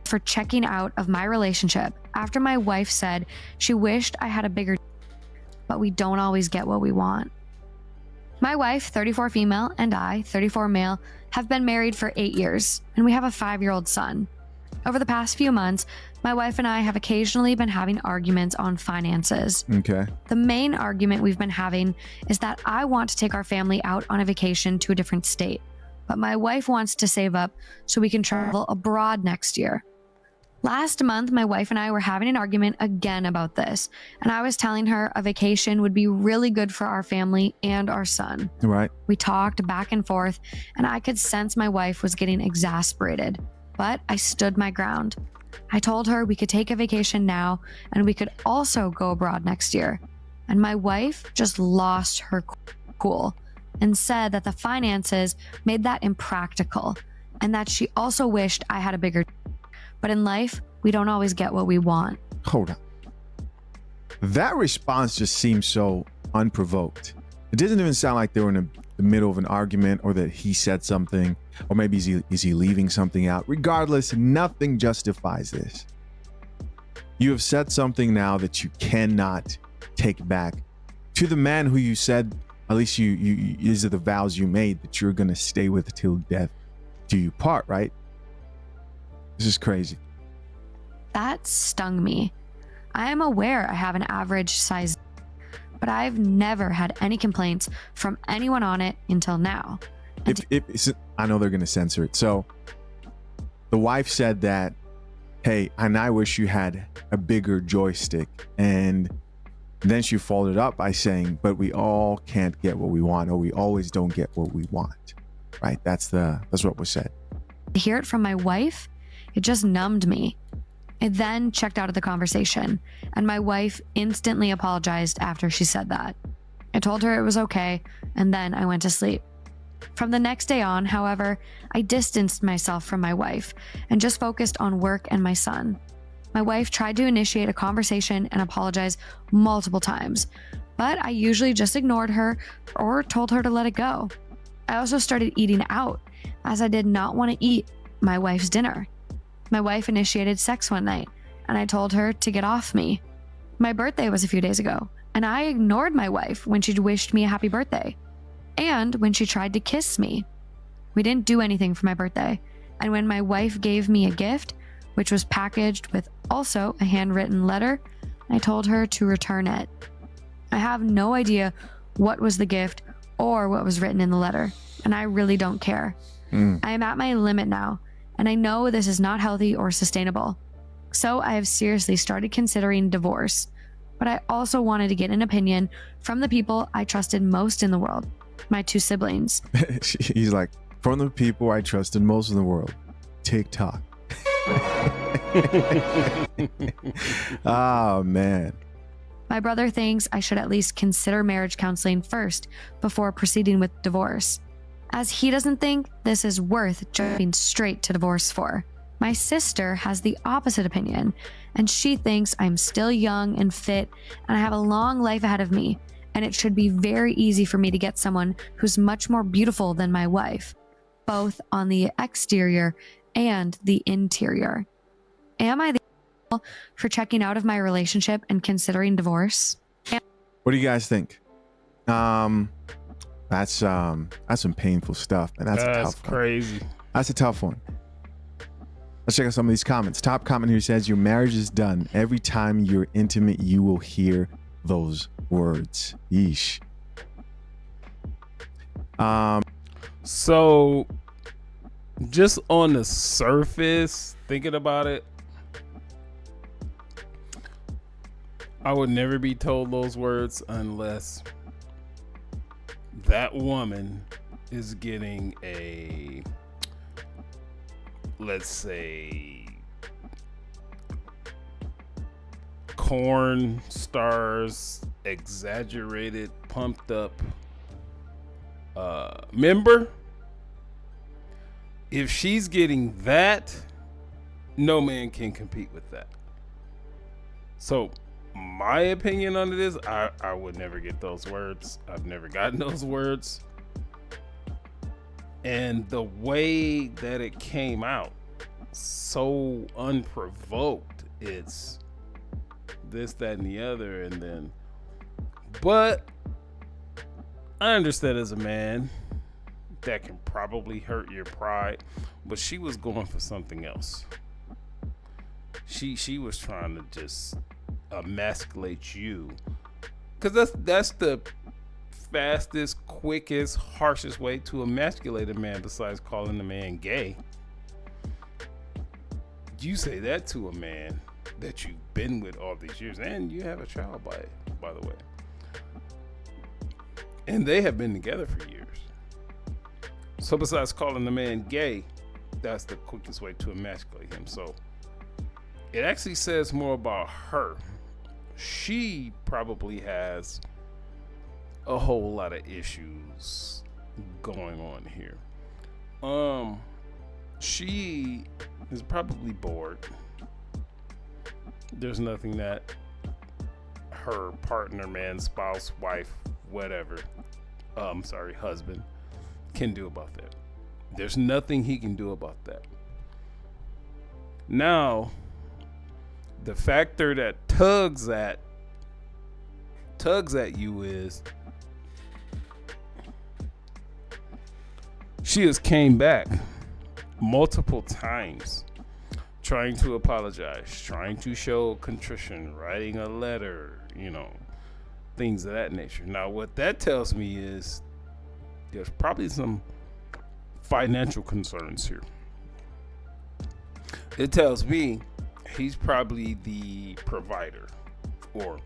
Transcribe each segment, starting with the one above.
for checking out of my relationship after my wife said she wished I had a bigger, but we don't always get what we want. My wife, 34 female, and I, 34 male, have been married for 8 years, and we have a 5-year-old son. Over the past few months, my wife and I have occasionally been having arguments on finances. Okay. The main argument we've been having is that I want to take our family out on a vacation to a different state, but my wife wants to save up so we can travel abroad next year. Last month, my wife and I were having an argument again about this, and I was telling her a vacation would be really good for our family and our son. Right. We talked back and forth, and I could sense my wife was getting exasperated, but I stood my ground. I told her we could take a vacation now, and we could also go abroad next year. And my wife just lost her cool and said that the finances made that impractical, and that she also wished I had a bigger. But in life, we don't always get what we want. Hold on. That response just seems so unprovoked. It doesn't even sound like they were in the middle of an argument, or that he said something, or maybe is he leaving something out. Regardless, nothing justifies this. You have said something now that you cannot take back to the man who you said, at least you these are the vows you made, that you're going to stay with till death do you part, right? This is crazy. That stung me. I am aware I have an average size, but I've never had any complaints from anyone on it until now. I know they're going to censor it. So the wife said that, hey, and I wish you had a bigger joystick. And then she followed it up by saying, but we all can't get what we want, or we always don't get what we want. Right? That's what was said. To hear it from my wife, it just numbed me. I then checked out of the conversation, and my wife instantly apologized after she said that. I told her it was okay, and then I went to sleep. From the next day on, however, I distanced myself from my wife and just focused on work and my son. My wife tried to initiate a conversation and apologize multiple times, but I usually just ignored her or told her to let it go. I also started eating out, as I did not want to eat my wife's dinner. My wife initiated sex one night, and I told her to get off me. My birthday was a few days ago, and I ignored my wife when she wished me a happy birthday, and when she tried to kiss me. We didn't do anything for my birthday, and when my wife gave me a gift, which was packaged with also a handwritten letter, I told her to return it. I have no idea what was the gift or what was written in the letter, and I really don't care. I am at my limit now, and I know this is not healthy or sustainable. So I have seriously started considering divorce, but I also wanted to get an opinion from the people I trusted most in the world, my 2 siblings. He's like, from the people I trusted most in the world, TikTok. Oh, man. My brother thinks I should at least consider marriage counseling first before proceeding with divorce, as he doesn't think this is worth jumping straight to divorce for. My sister has the opposite opinion, and she thinks I'm still young and fit, and I have a long life ahead of me, and it should be very easy for me to get someone who's much more beautiful than my wife, both on the exterior and the interior. Am I the for checking out of my relationship and considering divorce? What do you guys think? That's some painful stuff, and that's a tough one. Crazy. That's a tough one. Let's check out some of these comments. Top comment here says, your marriage is done. Every time you're intimate, you will hear those words. Yeesh. So just on the surface, thinking about it, I would never be told those words unless that woman is getting a, let's say, corn stars, exaggerated, pumped up member. If she's getting that, no man can compete with that. So my opinion on it is I would never get those words. I've never gotten those words. And the way that it came out, so unprovoked. It's this, that, and the other, and then, but I understand as a man that can probably hurt your pride, but she was going for something else. She was trying to just emasculate you, because that's the fastest, quickest, harshest way to emasculate a man besides calling a man gay. You say that to a man that you've been with all these years, and you have a child by the way, and they have been together for years. So besides calling the man gay, that's the quickest way to emasculate him. So it actually says more about her. She probably has a whole lot of issues going on here. She is probably bored. There's nothing that her partner, man, spouse, wife, whatever, husband can do about that. There's nothing he can do about that. Now, the factor that tugs at you is she has came back multiple times trying to apologize, trying to show contrition, writing a letter, things of that nature. Now, what that tells me is there's probably some financial concerns here. It tells me he's probably the provider or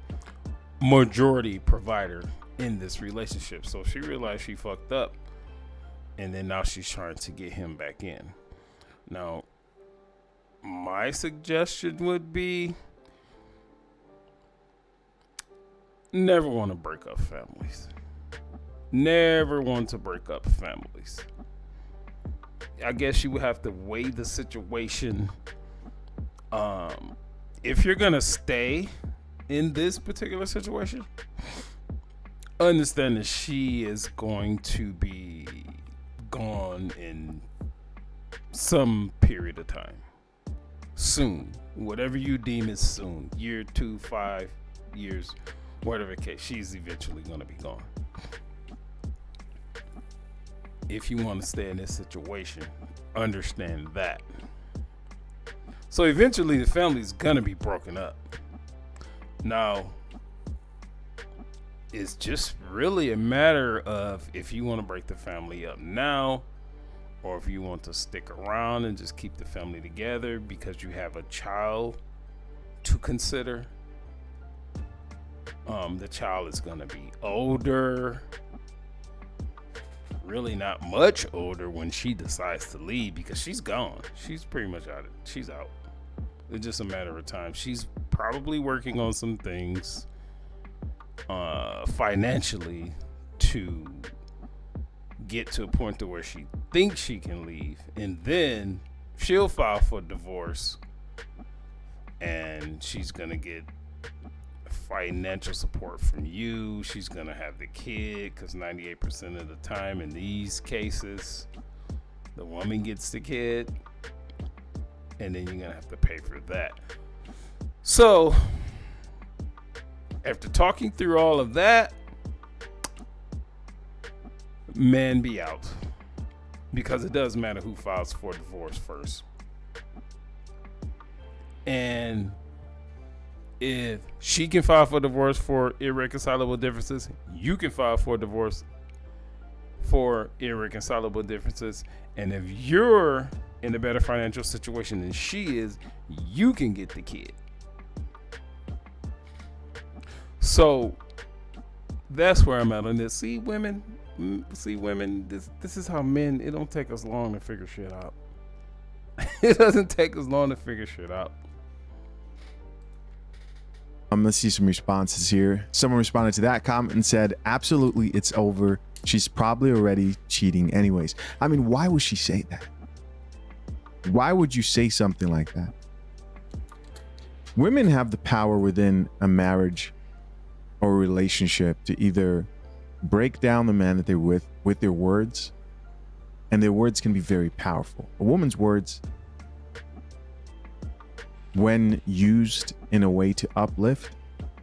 majority provider in this relationship. So she realized she fucked up, and then now she's trying to get him back in. Now, my suggestion would be never want to break up families. Never want to break up families. I guess you would have to weigh the situation. If you're gonna stay in this particular situation, understand that she is going to be gone in some period of time. Soon. Whatever you deem is soon. Year, 2, 5 years, whatever the case, she's eventually gonna be gone. If you want to stay in this situation, understand that. So eventually the family's gonna be broken up. Now, it's just really a matter of if you want to break the family up now, or if you want to stick around and just keep the family together because you have a child to consider. The child is gonna be older. Really not much older when she decides to leave, because she's gone. She's pretty much out. She's out. It's just a matter of time. She's probably working on some things financially to get to a point to where she thinks she can leave, and then she'll file for divorce, and she's gonna get financial support from you. She's gonna have the kid, because 98% of the time in these cases the woman gets the kid, and then you're gonna have to pay for that. So after talking through all of that, man, be out, because it does matter who files for divorce first. And if she can file for divorce for irreconcilable differences, you can file for divorce for irreconcilable differences. And if you're in a better financial situation than she is, you can get the kid. So that's where I'm at on this. See, women, this is how men, it don't take us long to figure shit out. It doesn't take us long to figure shit out. Let's see some responses here. Someone responded to that comment and said, absolutely, it's over. She's probably already cheating anyways. I mean, why would she say that? Why would you say something like that? Women have the power within a marriage or a relationship to either break down the man that they're with their words, and their words can be very powerful. A woman's words when used in a way to uplift,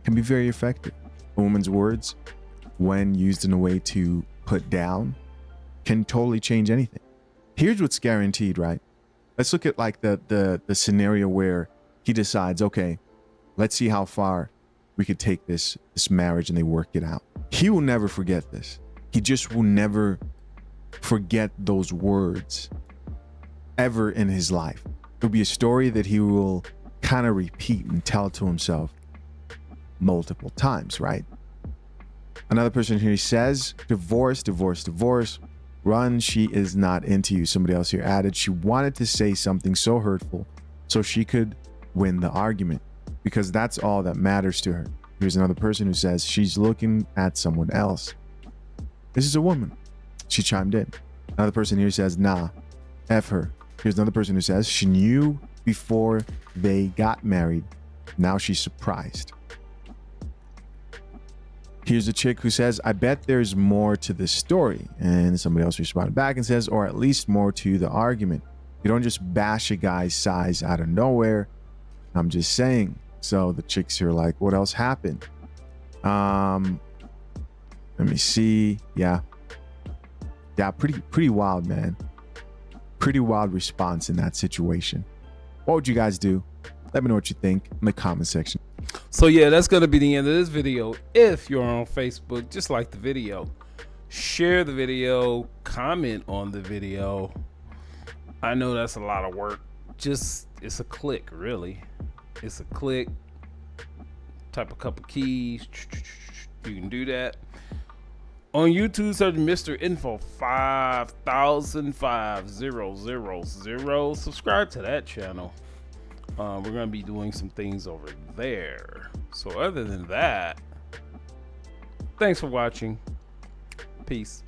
can be very effective. A woman's words, when used in a way to put down, can totally change anything. Here's what's guaranteed, right? Let's look at like the scenario where he decides, okay, let's see how far we could take this marriage, and they work it out. He will never forget this. He just will never forget those words ever in his life. It'll be a story that he will kind of repeat and tell to himself multiple times, right? Another person here says, divorce, divorce, divorce. Run, she is not into you. Somebody else here added, she wanted to say something so hurtful so she could win the argument, because that's all that matters to her. Here's another person who says she's looking at someone else. This is a woman. She chimed in. Another person here says, nah, F her. Here's another person who says she knew before they got married. Now she's surprised. Here's a chick who says, I bet there's more to this story. And somebody else responded back and says, or at least more to the argument. You don't just bash a guy's size out of nowhere. I'm just saying. So the chicks here are like, what else happened? Let me see. Yeah, pretty wild, man. Pretty wild response in that situation. What would you guys do? Let me know what you think in the comment section. So yeah, that's going to be the end of this video. If you're on Facebook, just like the video, share the video, comment on the video. I know that's a lot of work. Just, it's a click, really. It's a click. Type a couple keys. You can do that. On YouTube, search Mr. Info 5000. Subscribe to that channel. We're going to be doing some things over there. So other than that, thanks for watching. Peace.